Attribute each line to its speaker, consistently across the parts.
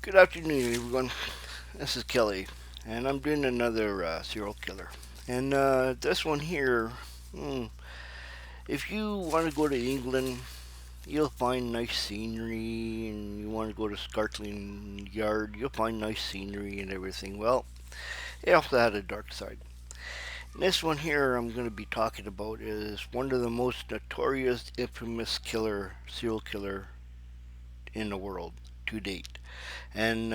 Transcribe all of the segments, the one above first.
Speaker 1: Good afternoon, everyone. This is Kelly, and I'm doing another serial killer. And this one here, hmm, if you want to go to England, you'll find nice scenery, and you want to go to Scotland Yard, you'll find nice scenery and everything. Well, it also had a dark side. And this one here I'm going to be talking about is one of the most notorious, infamous serial killer in the world to date. And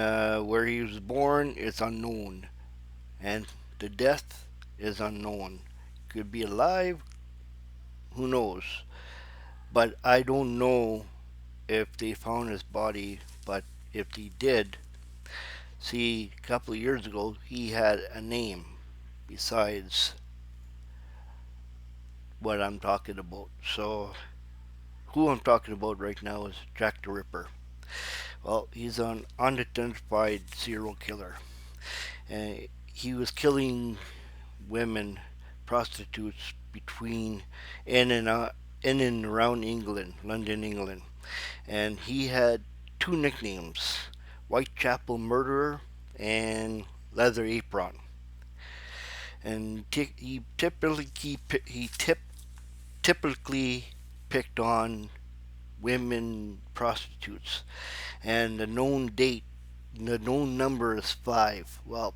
Speaker 1: where he was born is unknown, and the death is unknown. Could be alive, who knows? But I don't know if they found his body, but if they did, see, a couple of years ago, he had a name besides what I'm talking about. So, who I'm talking about right now is Jack the Ripper. Well, he's an unidentified serial killer. And he was killing women, prostitutes between in and out, in and around England, London, England, and he had two nicknames: Whitechapel Murderer and Leather Apron. And typically picked on women prostitutes, and the known number is five. Well,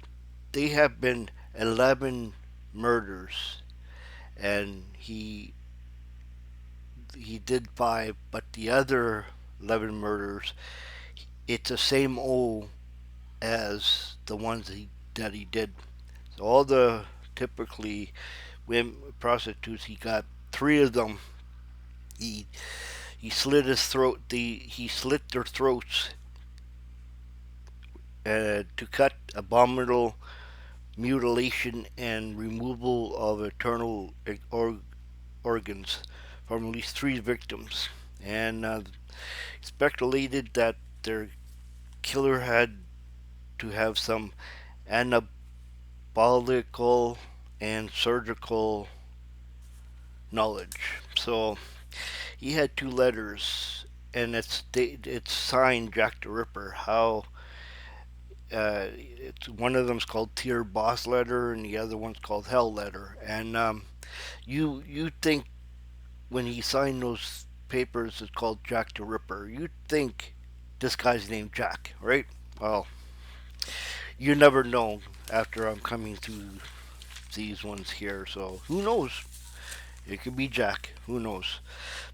Speaker 1: they have been 11 murders, and he did five, but the other 11 murders, it's the same O as the ones that he did. So all the typically women prostitutes, he got three of them. He he slit his throat. He slit their throats to cut abominable mutilation and removal of internal organs from at least three victims. And speculated that their killer had to have some anabolical and surgical knowledge. So he had two letters, and it's signed Jack the Ripper. How it's one of them's called Tier Boss Letter, and the other one's called Hell Letter. And you think when he signed those papers, it's called Jack the Ripper. You think this guy's named Jack, right? Well, you never know after I'm coming through these ones here. So who knows? It could be Jack. Who knows?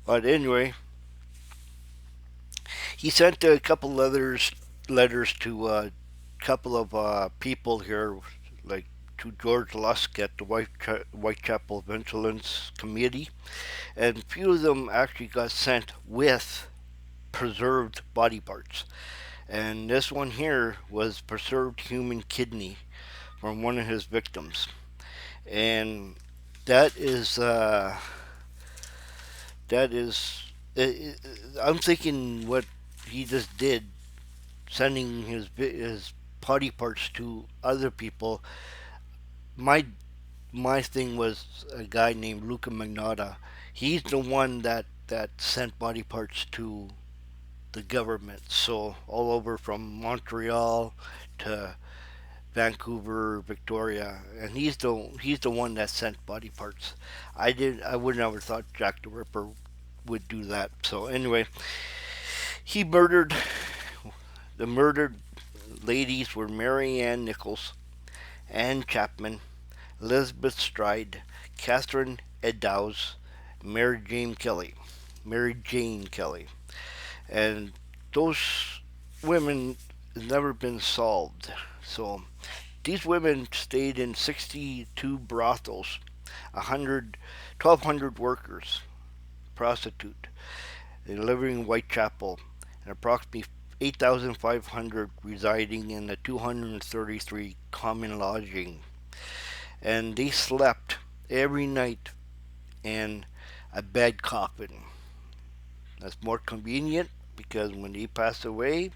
Speaker 1: But anyway, he sent a couple letters to a couple of people here, like to George Lusk at the Whitechapel Vigilance Committee, and a few of them actually got sent with preserved body parts. And this one here was preserved human kidney from one of his victims. And that is that is I'm thinking what he just did, sending his body parts to other people. My my thing was a guy named Luca Magnotta. He's the one that sent body parts to the government. So all over from Montreal to Vancouver, Victoria, and he's the one that sent body parts. I would never thought Jack the Ripper would do that. So anyway, he murdered the murdered ladies were Mary Ann Nichols, Anne Chapman, Elizabeth Stride, Catherine Eddowes, Mary Jane Kelly, Mary Jane Kelly, and those women have never been solved. So these women stayed in 62 brothels, 1,200 workers, prostitute, living in Whitechapel, and approximately 8,500 residing in the 233 common lodging. And they slept every night in a bed coffin. That's more convenient because when they passed away,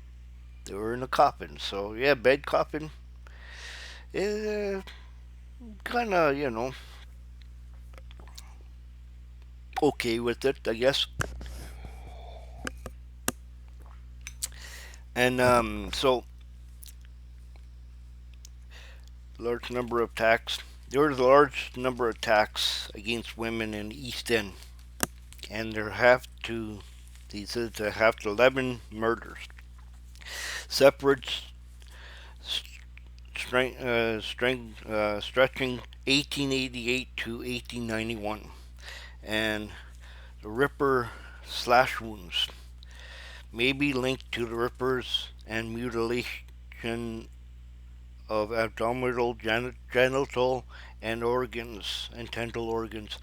Speaker 1: they were in a coffin. So yeah, bed coffin. Is kind of okay with it, I guess. And so large number of attacks. There was a large number of attacks against women in the East End, and there have to he said to have 11 murders, separate stretching 1888 to 1891, and the Ripper slash wounds may be linked to the Rippers and mutilation of abdominal, genital, and organs and tentacle organs.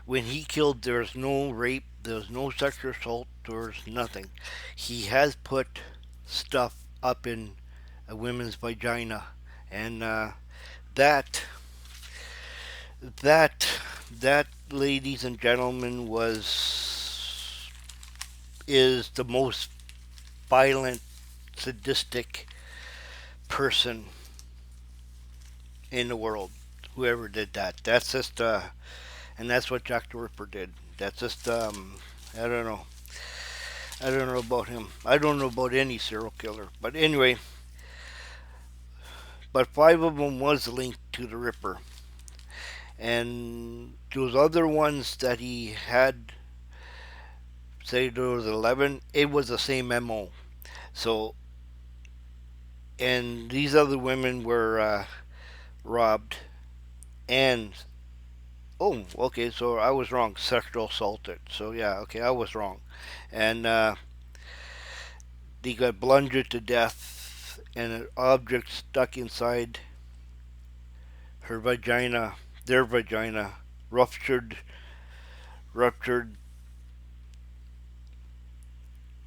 Speaker 1: When he killed, there was no rape, there was no sexual assault, there was nothing. He has put stuff up in a woman's vagina, and that that that, ladies and gentlemen, was is the most violent, sadistic person in the world. Whoever did that, that's just and that's what Jack the Ripper did. That's just I don't know. I don't know about him. I don't know about any serial killer. But anyway, but five of them was linked to the Ripper, and those other ones that he had, say there was 11, it was the same MO. So, and these other women were robbed and oh, okay, so I was wrong. Sexual assaulted. So yeah, okay, I was wrong. And they got bludgeoned to death, and an object stuck inside her vagina, their vagina, ruptured, ruptured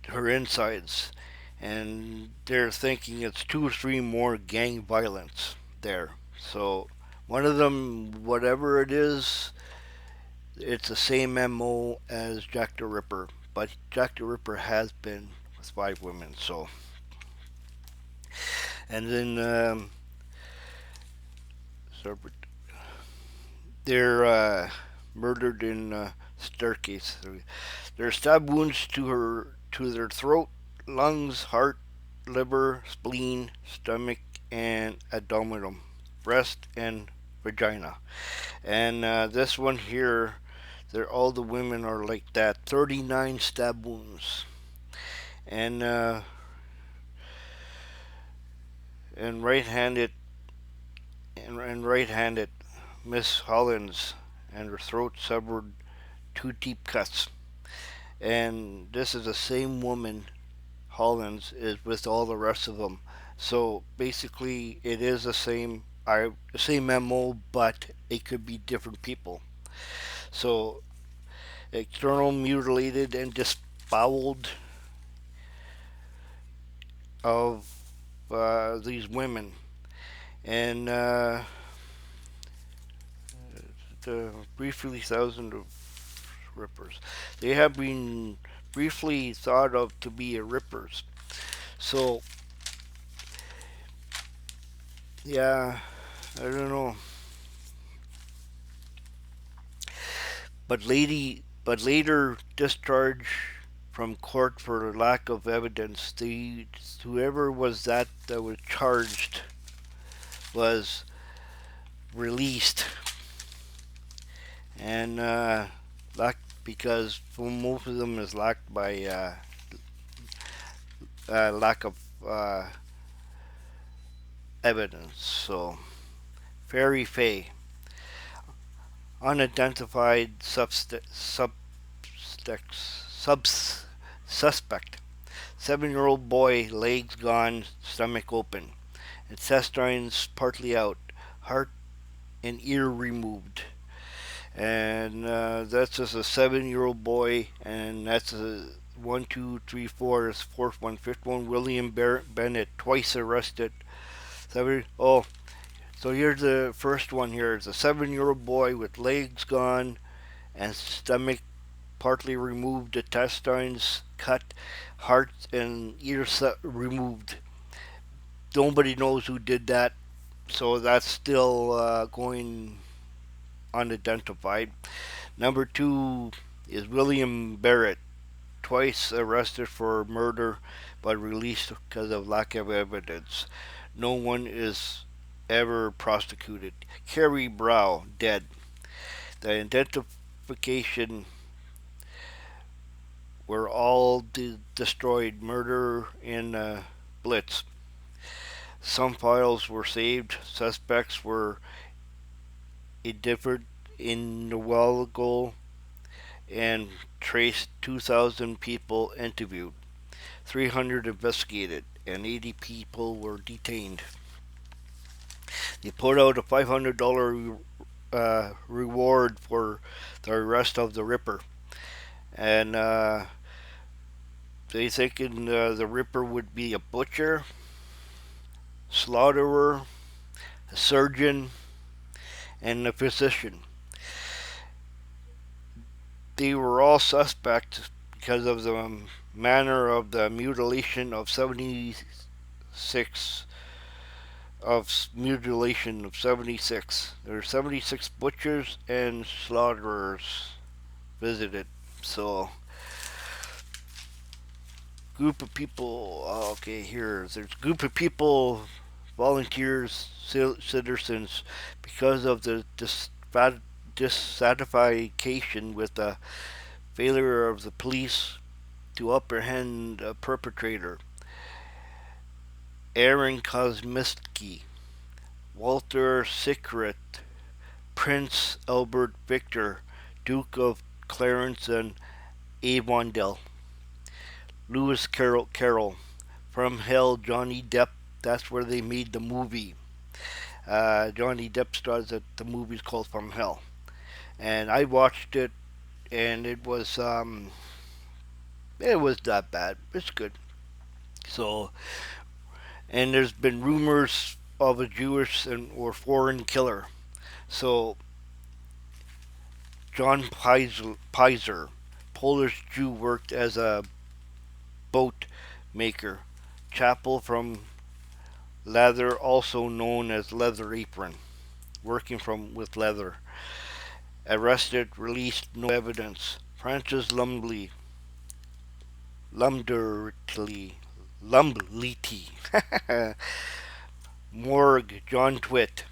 Speaker 1: her insides, and they're thinking it's two or three more gang violence there. So one of them, whatever it is, it's the same MO as Jack the Ripper, but Jack the Ripper has been with five women. So, and then so they're murdered in staircase. There are stab wounds to their throat, lungs, heart, liver, spleen, stomach, and abdominal, breast, and vagina. And this one here, they're all the women are like that. 39 stab wounds, and and right-handed and right-handed Miss Hollins, and her throat severed, two deep cuts. And this is the same woman, Hollins, is with all the rest of them. So basically, it is the same MO, but it could be different people. So external mutilated and disboweled of these women, and the briefly thousand of rippers. They have been briefly thought of to be a rippers. So yeah, I don't know. But later discharged from court for lack of evidence. The whoever was that was charged was released, and lack because most of them is lacked by lack of evidence. So Fairy Fay, unidentified suspect, 7-year-old boy, legs gone, stomach open, intestines partly out, heart and ear removed. And that's just a 7-year-old boy, and that's a one, two, three, four. Is fourth one, fifth one. William Bennett, twice arrested. Oh, so here's the first one. Here is a 7-year-old boy with legs gone and stomach partly removed, intestines cut, heart and ear removed. Nobody knows who did that, so that's still going unidentified. Number two is William Barrett, twice arrested for murder but released because of lack of evidence. No one is ever prosecuted. Carrie Brow, dead. The identification were all destroyed. Murder in Blitz. Some files were saved. Suspects were identified in the while ago and traced 2,000 people interviewed. 300 investigated and 80 people were detained. They put out a $500 reward for the arrest of the Ripper, and they thinking the Ripper would be a butcher, slaughterer, a surgeon, and a physician. They were all suspect because of the manner of the mutilation of 76 76. There are 76 butchers and slaughterers visited. So, group of people. Okay, here there's a group of people, volunteers, citizens, because of the dissatisfaction with the failure of the police to apprehend a perpetrator. Aaron Kosminski, Walter Sicret, Prince Albert Victor, Duke of Clarence and Avondale. Lewis Carroll, From Hell, Johnny Depp. That's where they made the movie. Johnny Depp stars at the movie's called From Hell, and I watched it, and it was not bad. It's good. So, and there's been rumors of a Jewish or foreign killer. So, John Pizer, Polish Jew, worked as a boat maker. Chapel from leather, also known as leather apron, working with leather. Arrested, released, no evidence. Francis Lumlity, Morgue, John Twitt,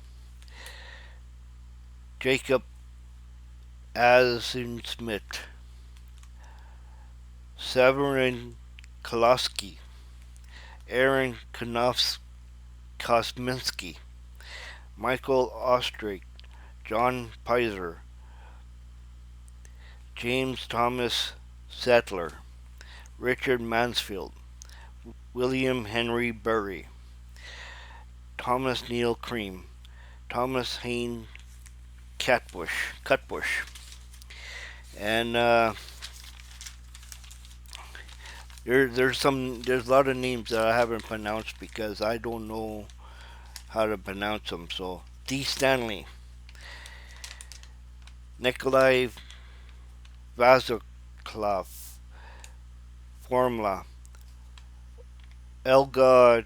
Speaker 1: Jacob Smith, Severin Koloski, Aaron Kosminski, Michael Ostrich, John Pizer, James Thomas Settler, Richard Mansfield, William Henry Burry, Thomas Neil Cream, Thomas Hayne Cutbush, and there's a lot of names that I haven't pronounced because I don't know how to pronounce them. So D. Stanley, Nikolai Vazoklav, Formula, Elga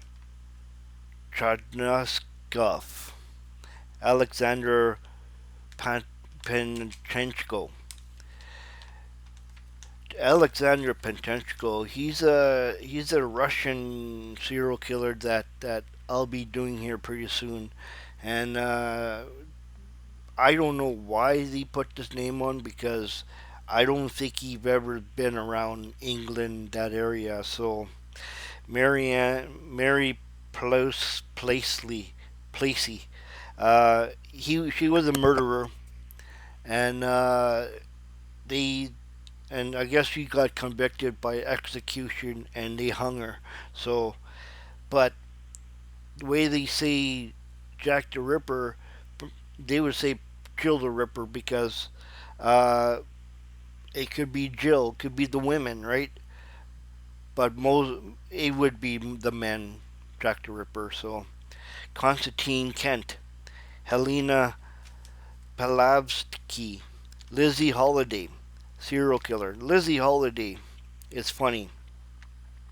Speaker 1: Chadnoskov, Alexander Panchenko. Alexander Panchenko, he's a Russian serial killer that I'll be doing here pretty soon, and I don't know why they put this name on because I don't think he's ever been around England, that area. So Mary Placey, she was a murderer, and they and I guess she got convicted by execution and they hung her. So, but the way they say Jack the Ripper, they would say Jill the Ripper because it could be Jill, could be the women, right? But most it would be the men, Jack the Ripper. So Constantine Kent, Helena Palavsky, Lizzie Holiday, serial killer. Lizzie Holiday is funny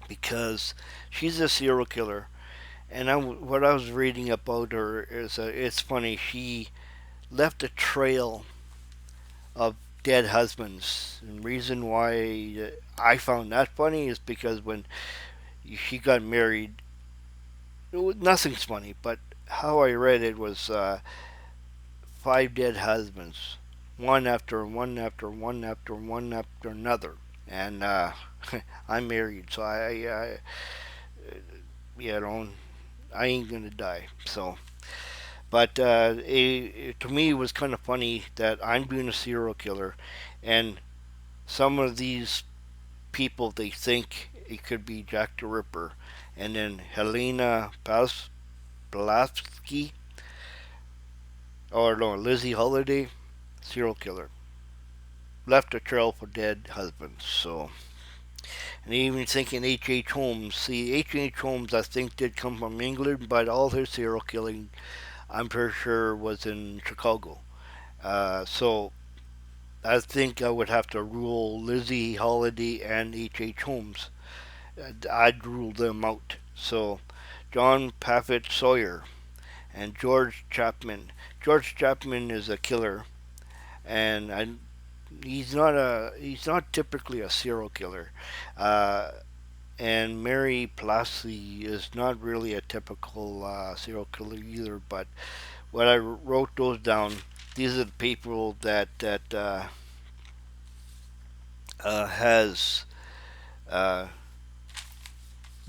Speaker 1: because she's a serial killer, and what I was reading about her is it's funny. She left a trail of dead husbands. And the reason why I found that funny is because when she got married, nothing's funny, but how I read it was five dead husbands, one after one after one after one after another, and I'm married, so you know, I ain't gonna die. So, but to me, it was kind of funny that I'm being a serial killer, and some of these people they think it could be Jack the Ripper, and then Helena Blavatsky or no Lizzie Holiday, serial killer, left a trail for dead husbands. So, and even thinking H. Holmes. See, H. Holmes, I think, did come from England, but all his serial killing, I'm pretty sure, was in Chicago. So I think I would have to rule Lizzie Holiday and H. Holmes. I'd rule them out. So John Pavitt Sawyer and George Chapman. George Chapman is a killer, and he's not typically a serial killer. Uh, and Mary Plasky is not really a typical serial killer either. But when I wrote those down, these are the people that has uh,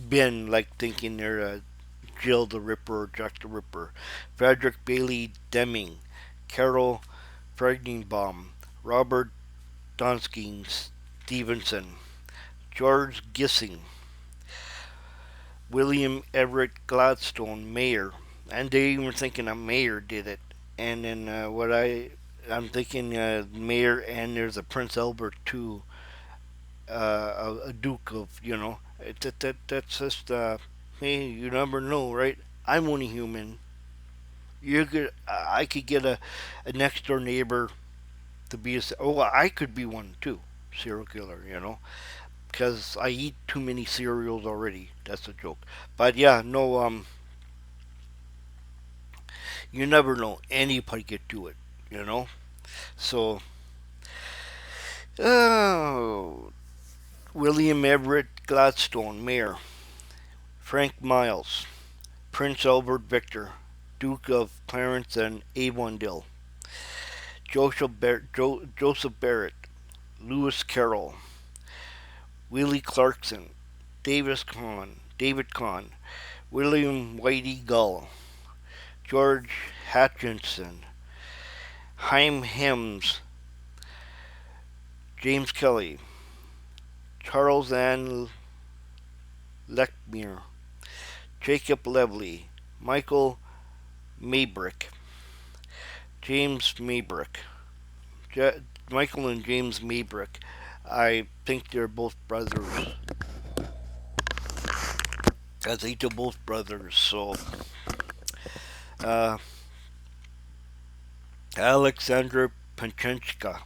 Speaker 1: been like thinking they're Jill the Ripper or Jack the Ripper. Frederick Bailey Deming, Carol Pregningbaum, Robert Donsky Stevenson, George Gissing, William Everett Gladstone Mayer, and they even thinking a mayor did it. And then I'm thinking mayor, and there's a Prince Albert too, a duke of that's just hey, you never know, right? I'm only human. You could I could get a next door neighbor to be I could be one too, serial killer, because I eat too many cereals already. That's a joke. But yeah, no, you never know. Anybody could do it, you know. So, oh, William Everett Gladstone, Mayor. Frank Miles, Prince Albert Victor, Duke of Clarence and Avondale. Joseph Barrett, Lewis Carroll, Willie Clarkson, David Kahn, William Whitey Gull, George Hutchinson, Chaim Hems, James Kelly, Charles Ann Lechmere, Jacob Levely, Michael Maybrick, James Maybrick, Michael and James Maybrick. I think they're both brothers. I think they're both brothers. So, uh, Alexandra Panchenska,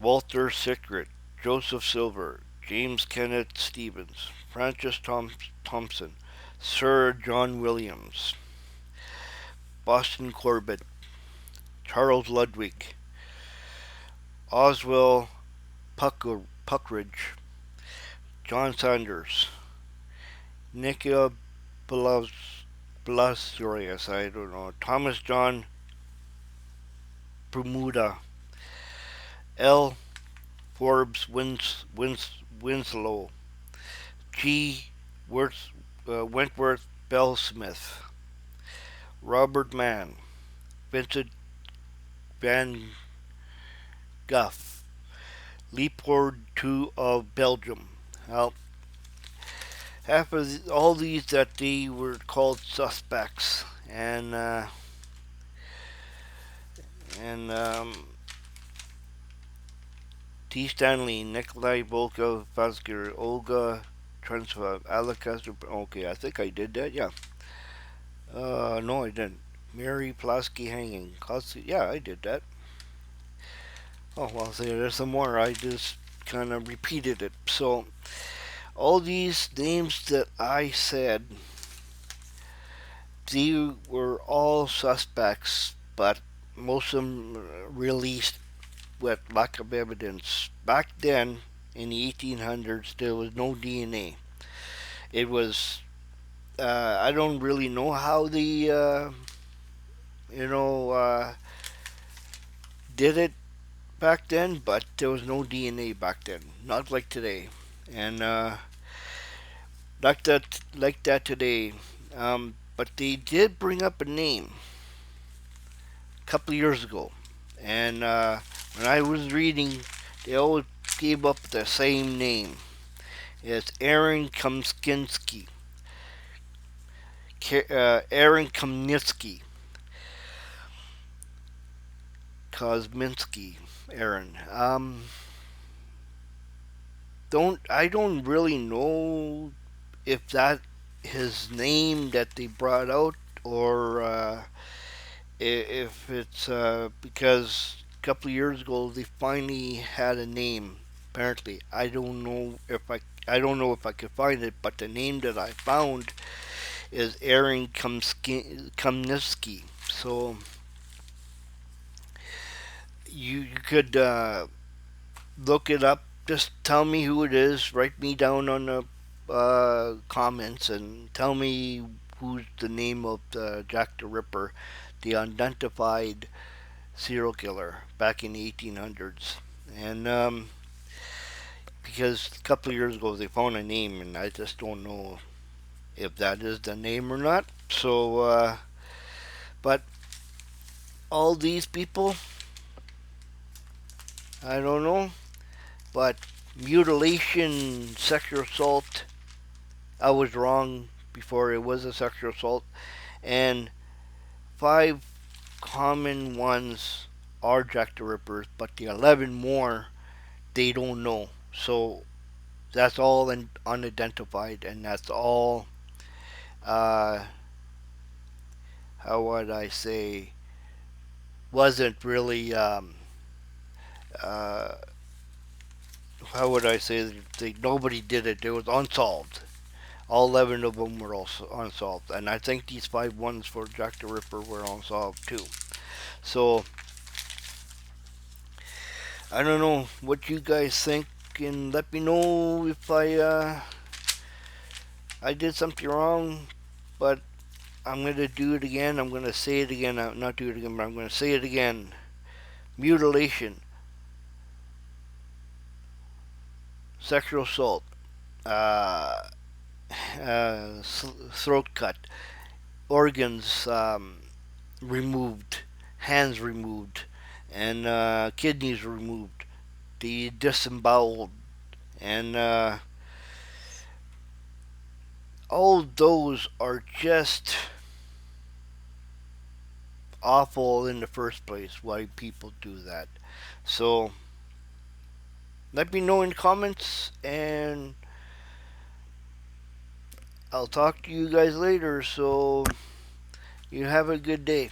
Speaker 1: Walter Sickert, Joseph Silver, James Kenneth Stevens, Francis Thompson, Sir John Williams, Boston Corbett, Charles Ludwig, Oswell Puckridge, John Sanders, Nicola Blasius, I don't know, Thomas John Bermuda, L. Forbes Winslow, G. Wentworth Bell Smith, Robert Mann, Vincent Van Gogh, Leopold II of Belgium. Well, half of all these that they were called suspects, and T. Stanley, Nikolai Volkov, Vasker, Olga Transfer, Alexander. Okay, I think I did that. Yeah. No, I didn't. Mary Plasky hanging. Yeah, I did that. Oh well, there's some more. I just kind of repeated it. So all these names that I said, they were all suspects, but most of them released with lack of evidence. Back then, in the 1800s, there was no DNA. It was I don't really know how the you know did it back then, but there was no DNA back then, not like today, and like that today. But they did bring up a name a couple of years ago, and when I was reading, they always gave up the same name. It's Aaron Komskinski, Aaron Komnitsky, Kosminski, Aaron. Don't really know if that his name that they brought out, or if it's because a couple of years ago they finally had a name. Apparently, I don't know if I could find it, but the name that I found is Aaron Komnitsky. So you could look it up. Just tell me who it is. Write me down on the comments and tell me who's the name of the Jack the Ripper, the unidentified serial killer back in the 1800s. And because a couple of years ago they found a name, and I just don't know if that is the name or not. So, but all these people, I don't know. But mutilation, sexual assault, I was wrong before it was a sexual assault. And five common ones are Jack the Rippers, but the 11 more, they don't know. So that's all unidentified, and that's all, uh, how would I say, wasn't really, uh, how would I say, nobody did it. It was unsolved. All 11 of them were also unsolved, and I think these five ones for Jack the Ripper were unsolved too. So I don't know what you guys think, and let me know if I did something wrong. But I'm gonna do it again. I'm gonna say it again. Not do it again, but I'm gonna say it again. Mutilation, sexual assault, uh, throat cut, organs removed, hands removed, and kidneys removed, the disemboweled, and all those are just awful in the first place. Why people do that? So let me know in the comments, and I'll talk to you guys later. So you have a good day.